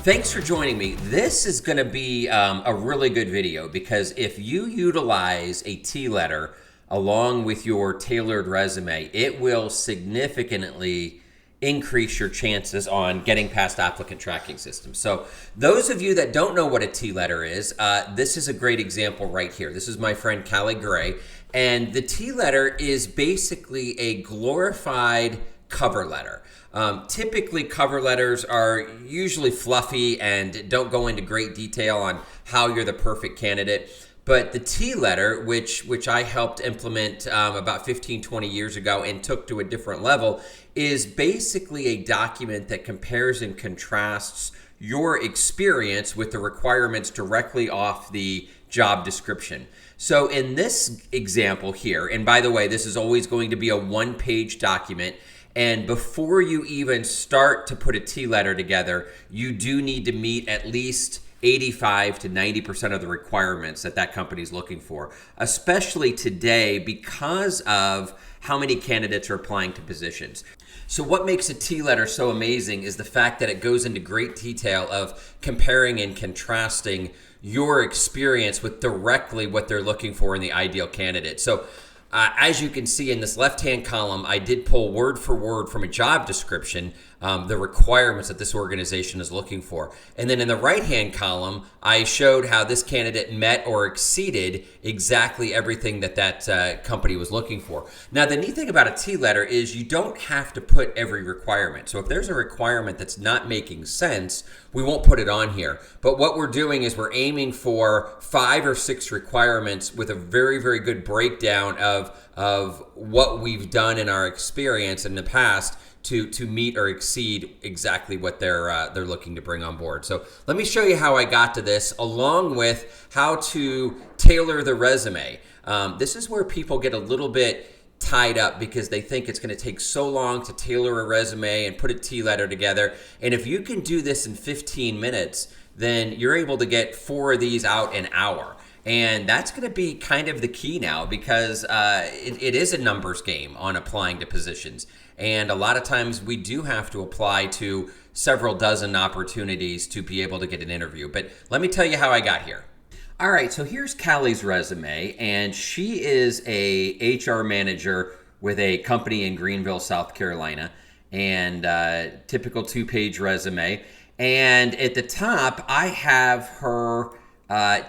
Thanks for joining me. This is going to be a really good video because if you utilize a T-letter along with your tailored resume, it will significantly increase your chances on getting past applicant tracking systems. So those of you that don't know what a T-letter is, this is a great example right here. This is my friend Callie Gray, and the T-letter is basically a glorified cover letter. Typically, cover letters are usually fluffy and don't go into great detail on how you're the perfect candidate. But the T-letter, which I helped implement about 15, 20 years ago and took to a different level, is basically a document that compares and contrasts your experience with the requirements directly off the job description. So in this example here, and by the way, this is always going to be a one-page document, and before you even start to put a T-letter together, you do need to meet at least 85 to 90% of the requirements that company is looking for, especially today because of how many candidates are applying to positions. So what makes a T-letter so amazing is the fact that it goes into great detail of comparing and contrasting your experience with directly what they're looking for in the ideal candidate. So as you can see in this left-hand column, I did pull word for word from a job description the requirements that this organization is looking for. And then in the right-hand column, I showed how this candidate met or exceeded exactly everything that company was looking for. Now, the neat thing about a T-letter is you don't have to put every requirement. So if there's a requirement that's not making sense, we won't put it on here. But what we're doing is we're aiming for 5 or 6 requirements with a very, very good breakdown of what we've done in our experience in the past to meet or exceed exactly what they're looking to bring on board. So let me show you how I got to this, along with how to tailor the resume. This is where people get a little bit tied up because they think it's going to take so long to tailor a resume and put a T-letter together. And if you can do this in 15 minutes, then you're able to get 4 of these out in an hour. And that's going to be kind of the key now because it is a numbers game on applying to positions. And a lot of times we do have to apply to several dozen opportunities to be able to get an interview. But let me tell you how I got here. All right, so here's Callie's resume, and she is a HR manager with a company in Greenville, South Carolina, and typical 2-page resume. And at the top, I have her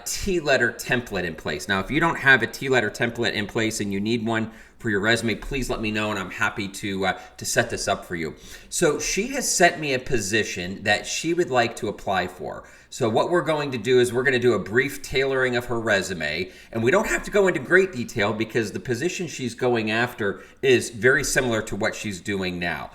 T-letter template in place. Now, if you don't have a T-letter template in place and you need one for your resume, please let me know, and I'm happy to set this up for you. So she has sent me a position that she would like to apply for. So what we're going to do is we're going to do a brief tailoring of her resume, and we don't have to go into great detail because the position she's going after is very similar to what she's doing now.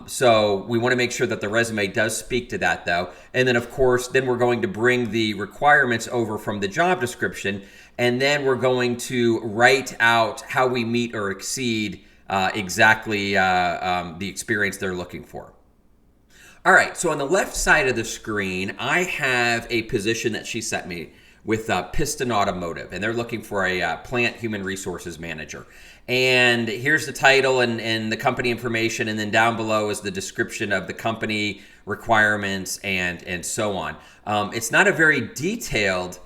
So we want to make sure that the resume does speak to that, though. And then, of course, then we're going to bring the requirements over from the job description, and then we're going to write out how we meet or exceed exactly the experience they're looking for. All right, so on the left side of the screen, I have a position that she sent me with Piston Automotive, and they're looking for a plant human resources manager. And here's the title and the company information, and then down below is the description of the company requirements and so on. It's not a very detailed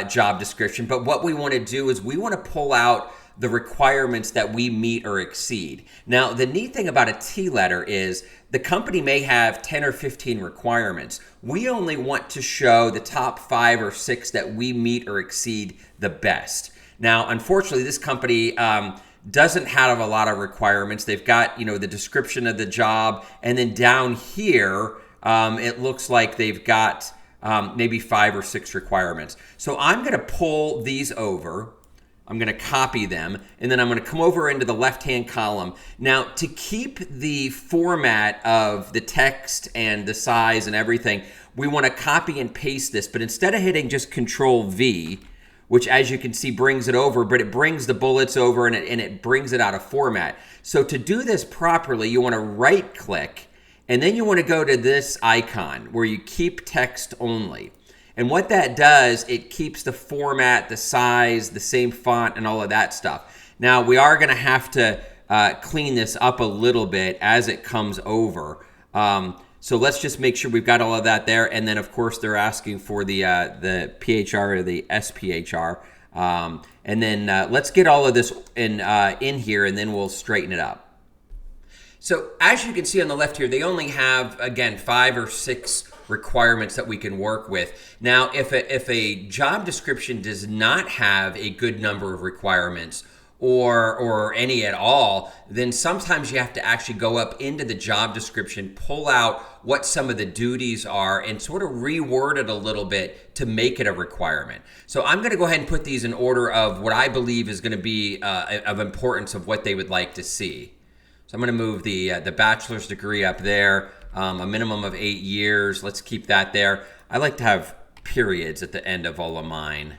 job description, but what we want to do is we want to pull out the requirements that we meet or exceed. Now, the neat thing about a T-letter is the company may have 10 or 15 requirements. We only want to show the top 5 or 6 that we meet or exceed the best. Now, unfortunately, this company doesn't have a lot of requirements. They've got, the description of the job, and then down here, it looks like they've got maybe 5 or 6 requirements. So I'm going to pull these over. I'm going to copy them, and then I'm going to come over into the left-hand column. Now, to keep the format of the text and the size and everything, we want to copy and paste this, but instead of hitting just Control-V, which as you can see brings it over, but it brings the bullets over and it brings it out of format. So to do this properly, you want to right-click, and then you want to go to this icon where you keep text only. And what that does, it keeps the format, the size, the same font, and all of that stuff. Now, we are going to have to clean this up a little bit as it comes over. So let's just make sure we've got all of that there. And then, of course, they're asking for the PHR or the SPHR. And then let's get all of this in here, and then we'll straighten it up. So as you can see on the left here, they only have, again, 5 or 6 requirements that we can work with. Now, if a job description does not have a good number of requirements, or any at all, then sometimes you have to actually go up into the job description, pull out what some of the duties are, and sort of reword it a little bit to make it a requirement. So I'm going to go ahead and put these in order of what I believe is going to be of importance of what they would like to see. So I'm going to move the bachelor's degree up there, a minimum of 8 years. Let's keep that there. I like to have periods at the end of all of mine.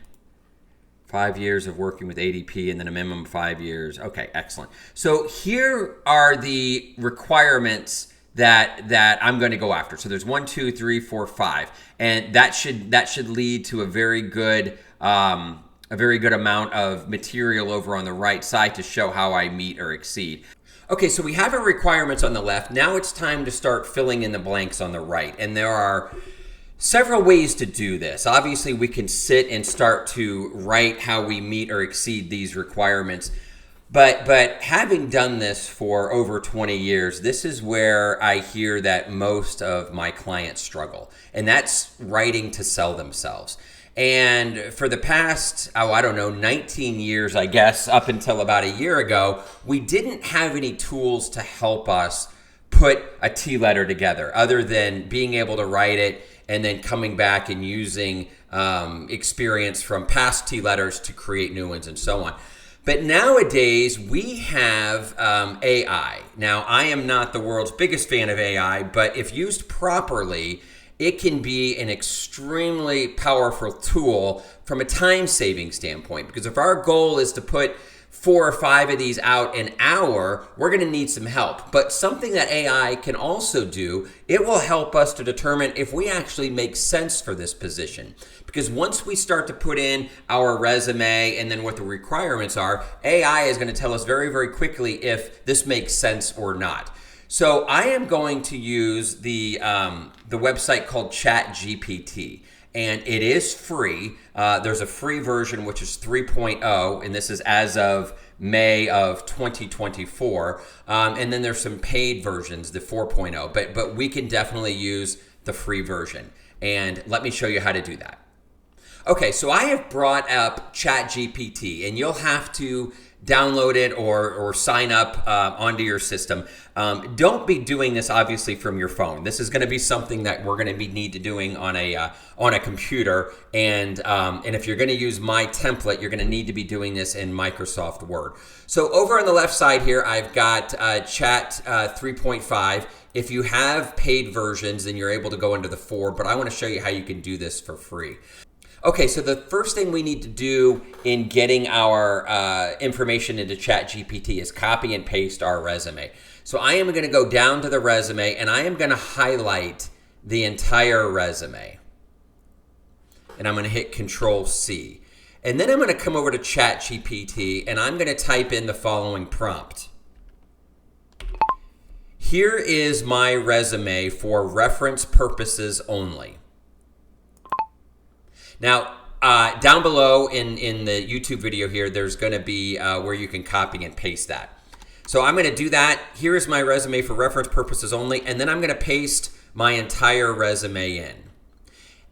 5 years of working with ADP and then a minimum of 5 years. Okay, excellent. So here are the requirements that I'm going to go after. So there's 1, 2, 3, 4, 5, and that should lead to a very good amount of material over on the right side to show how I meet or exceed. Okay, so we have our requirements on the left. Now it's time to start filling in the blanks on the right, and there are several ways to do this. Obviously, we can sit and start to write how we meet or exceed these requirements. But having done this for over 20 years, this is where I hear that most of my clients struggle. And that's writing to sell themselves. And for the past, 19 years, I guess, up until about a year ago, we didn't have any tools to help us put a T letter together other than being able to write it and then coming back and using experience from past T letters to create new ones and so on. But nowadays, we have AI. Now, I am not the world's biggest fan of AI, but if used properly, it can be an extremely powerful tool from a time-saving standpoint. Because if our goal is to put 4 or 5 of these out an hour, we're going to need some help. But something that AI can also do, it will help us to determine if we actually make sense for this position. Because once we start to put in our resume and then what the requirements are, AI is going to tell us very, very quickly if this makes sense or not. So I am going to use the website called ChatGPT. And it is free. There's a free version, which is 3.0, and this is as of May of 2024. And then there's some paid versions, the 4.0. But we can definitely use the free version. And let me show you how to do that. Okay, so I have brought up ChatGPT, and you'll have to download it or sign up onto your system. Don't be doing this obviously from your phone. This is going to be something that we're going to need to doing on a computer. And if you're going to use my template, you're going to need to be doing this in Microsoft Word. So over on the left side here, I've got Chat 3.5. If you have paid versions, then you're able to go into the 4. But I want to show you how you can do this for free. Okay, so the first thing we need to do in getting our information into ChatGPT is copy and paste our resume. So I am going to go down to the resume and I am going to highlight the entire resume. And I'm going to hit Control-C. And then I'm going to come over to ChatGPT and I'm going to type in the following prompt. Here is my resume for reference purposes only. Now, down below in the YouTube video here, there's going to be where you can copy and paste that. So I'm going to do that. Here is my resume for reference purposes only, and then I'm going to paste my entire resume in.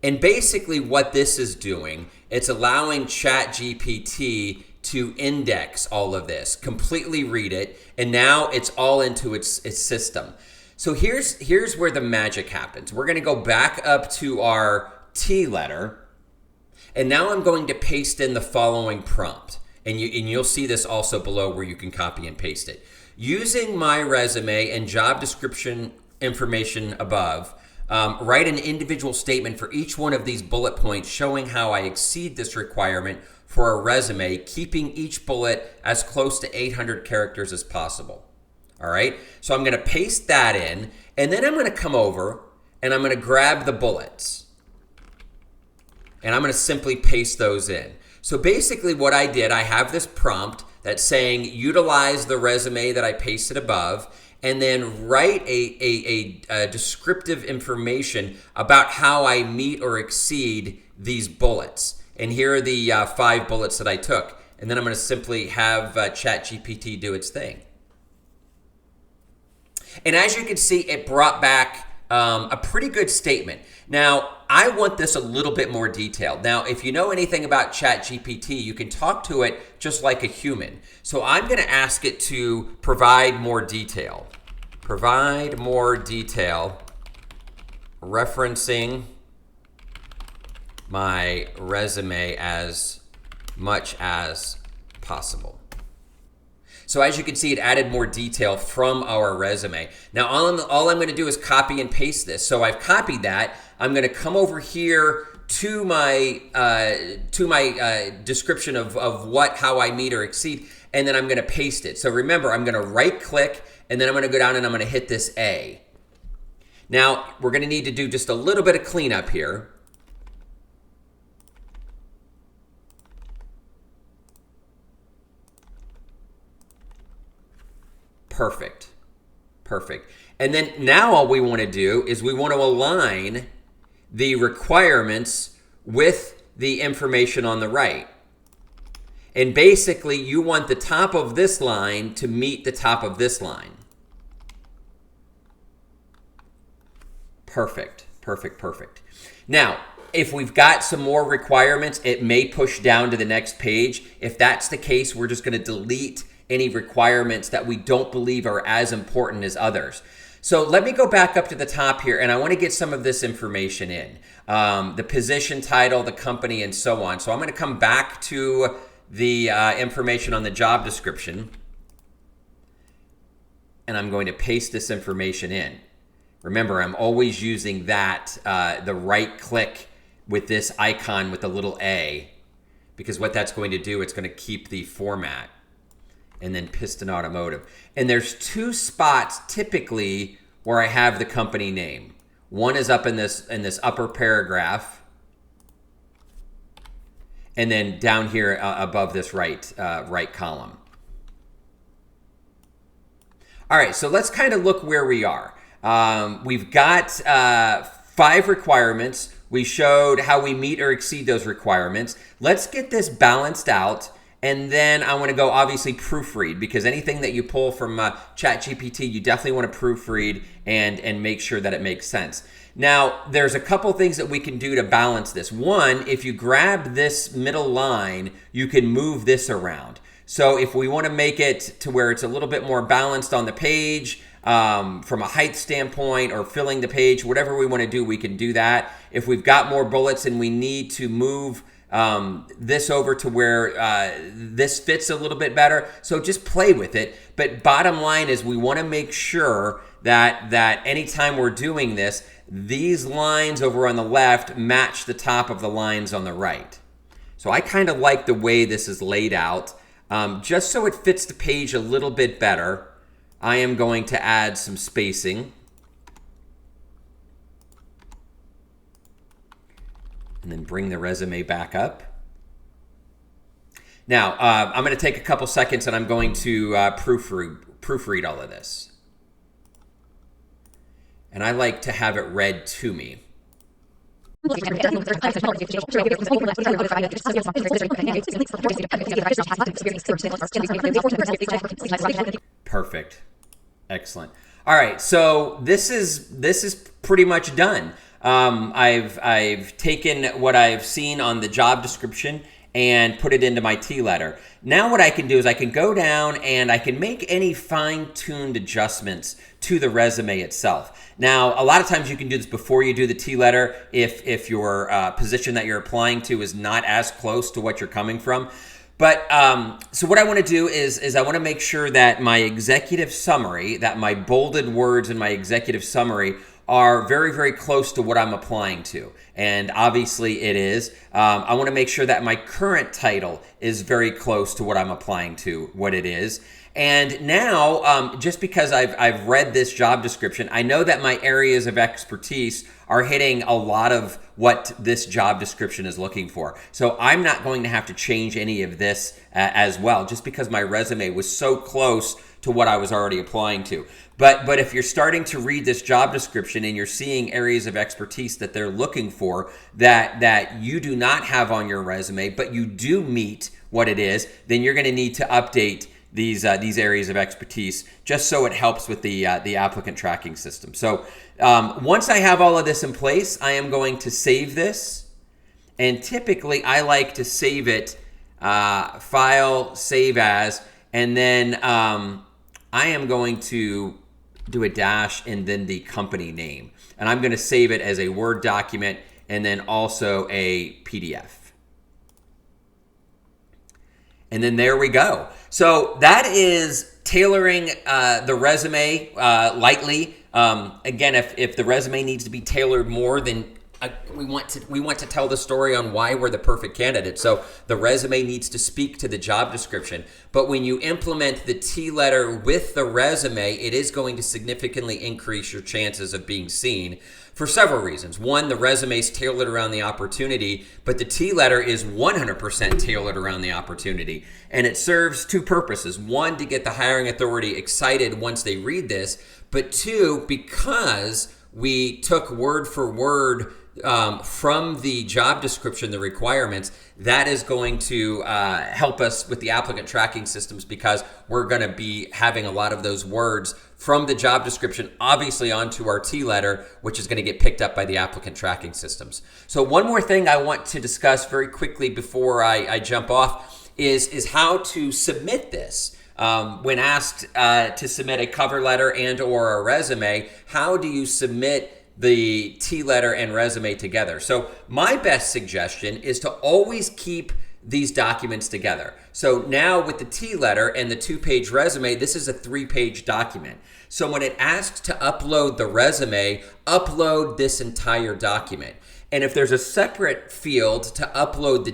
And basically what this is doing, it's allowing ChatGPT to index all of this, completely read it, and now it's all into its system. So here's where the magic happens. We're going to go back up to our T letter. And now I'm going to paste in the following prompt. And you'll see this also below where you can copy and paste it. Using my resume and job description information above, write an individual statement for each one of these bullet points showing how I exceed this requirement for a resume, keeping each bullet as close to 800 characters as possible. All right? So I'm going to paste that in, and then I'm going to come over and I'm going to grab the bullets. And I'm going to simply paste those in. So basically what I did, I have this prompt that's saying utilize the resume that I pasted above, and then write a descriptive information about how I meet or exceed these bullets. And here are the 5 bullets that I took. And then I'm going to simply have ChatGPT do its thing. And as you can see, it brought back a pretty good statement. Now, I want this a little bit more detailed. Now, if you know anything about ChatGPT, you can talk to it just like a human. So I'm going to ask it to provide more detail. Provide more detail referencing my resume as much as possible. So as you can see, it added more detail from our resume. Now, all I'm going to do is copy and paste this. So I've copied that. I'm going to come over here to my description of how I meet or exceed, and then I'm going to paste it. So remember, I'm going to right click, and then I'm going to go down and I'm going to hit this A. Now, we're going to need to do just a little bit of cleanup here. Perfect. Perfect. And then now all we want to do is we want to align the requirements with the information on the right. And basically, you want the top of this line to meet the top of this line. Perfect. Perfect. Perfect. Now, if we've got some more requirements, it may push down to the next page. If that's the case, we're just going to delete any requirements that we don't believe are as important as others. So let me go back up to the top here, and I want to get some of this information in. The position title, the company, and so on. So I'm going to come back to the information on the job description, and I'm going to paste this information in. Remember, I'm always using that, the right click with this icon with the little A, because what that's going to do, it's going to keep the format. And then Piston Automotive. And there's 2 spots typically where I have the company name. One is up in this upper paragraph, and then down here above this right column. All right, so let's kind of look where we are. We've got 5 requirements. We showed how we meet or exceed those requirements. Let's get this balanced out. And then I want to go obviously proofread, because anything that you pull from ChatGPT, you definitely want to proofread and make sure that it makes sense. Now, there's a couple things that we can do to balance this. One, if you grab this middle line, you can move this around. So if we want to make it to where it's a little bit more balanced on the page, from a height standpoint or filling the page, whatever we want to do, we can do that. If we've got more bullets and we need to move this over to where this fits a little bit better. So just play with it. But bottom line is we want to make sure that anytime we're doing this, these lines over on the left match the top of the lines on the right. So I kind of like the way this is laid out. Just so it fits the page a little bit better, I am going to add some spacing. And then bring the resume back up. Now, I'm going to take a couple seconds and I'm going to proofread all of this. And I like to have it read to me. Perfect. Excellent. All right, so this is pretty much done. I've taken what I've seen on the job description and put it into my T-letter. Now what I can do is I can go down and I can make any fine-tuned adjustments to the resume itself. Now, a lot of times you can do this before you do the T-letter if your position that you're applying to is not as close to what you're coming from. But so what I want to do is I want to make sure that my executive summary, that my bolded words in my executive summary are very, very close to what I'm applying to. and obviously it is. I want to make sure that my current title is very close to what I'm applying to, what it is. And now, just because I've read this job description, I know that my areas of expertise are hitting a lot of what this job description is looking for. So I'm not going to have to change any of this as well, just because my resume was so close to what I was already applying to. But if you're starting to read this job description and you're seeing areas of expertise that they're looking for that you do not have on your resume, but you do meet what it is, then you're going to need to update these areas of expertise, just so it helps with the applicant tracking system. So once I have all of this in place, I am going to save this. And typically, I like to save it, file, save as, and then I am going to do a dash and then the company name. And I'm going to save it as a Word document and then also a PDF. And then there we go. So that is tailoring the resume lightly. Again, if the resume needs to be tailored more, then we want to tell the story on why we're the perfect candidate. So the resume needs to speak to the job description. But when you implement the T letter with the resume, it is going to significantly increase your chances of being seen for several reasons. One, the resume is tailored around the opportunity, but the T letter is 100% tailored around the opportunity. And it serves two purposes. One, to get the hiring authority excited once they read this, but two, because we took word for word from the job description, the requirements, that is going to help us with the applicant tracking systems, because we're going to be having a lot of those words from the job description, obviously onto our T letter, which is going to get picked up by the applicant tracking systems. So one more thing I want to discuss very quickly before I jump off is how to submit this. When asked to submit a cover letter and or a resume, how do you submit the T letter and resume together? So my best suggestion is to always keep these documents together. So now with the T letter and the 2-page resume, this is a 3-page document. So when it asks to upload the resume, upload this entire document. And if there's a separate field to upload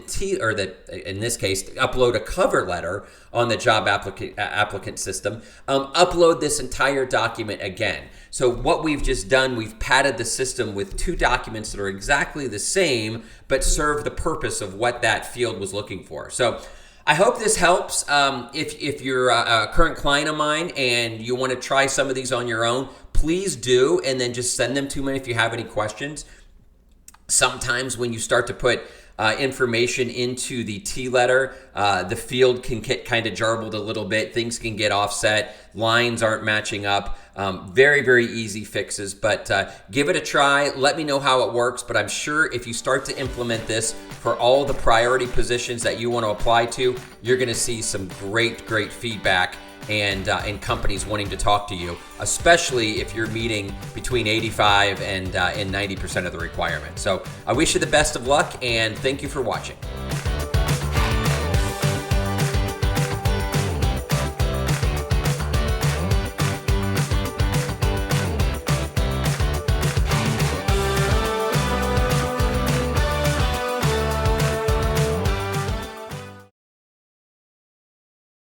in this case, upload a cover letter on the job applicant system, upload this entire document again. So what we've just done, we've padded the system with 2 documents that are exactly the same, but serve the purpose of what that field was looking for. So I hope this helps. If you're a current client of mine and you want to try some of these on your own, please do, and then just send them to me if you have any questions. Sometimes when you start to put information into the T letter, the field can get kind of jarbled a little bit. Things can get offset. Lines aren't matching up. Very, very easy fixes, but give it a try. Let me know how it works, but I'm sure if you start to implement this for all the priority positions that you want to apply to, you're going to see some great feedback and companies wanting to talk to you, especially if you're meeting between 85 and 90% of the requirement. So I wish you the best of luck, and thank you for watching.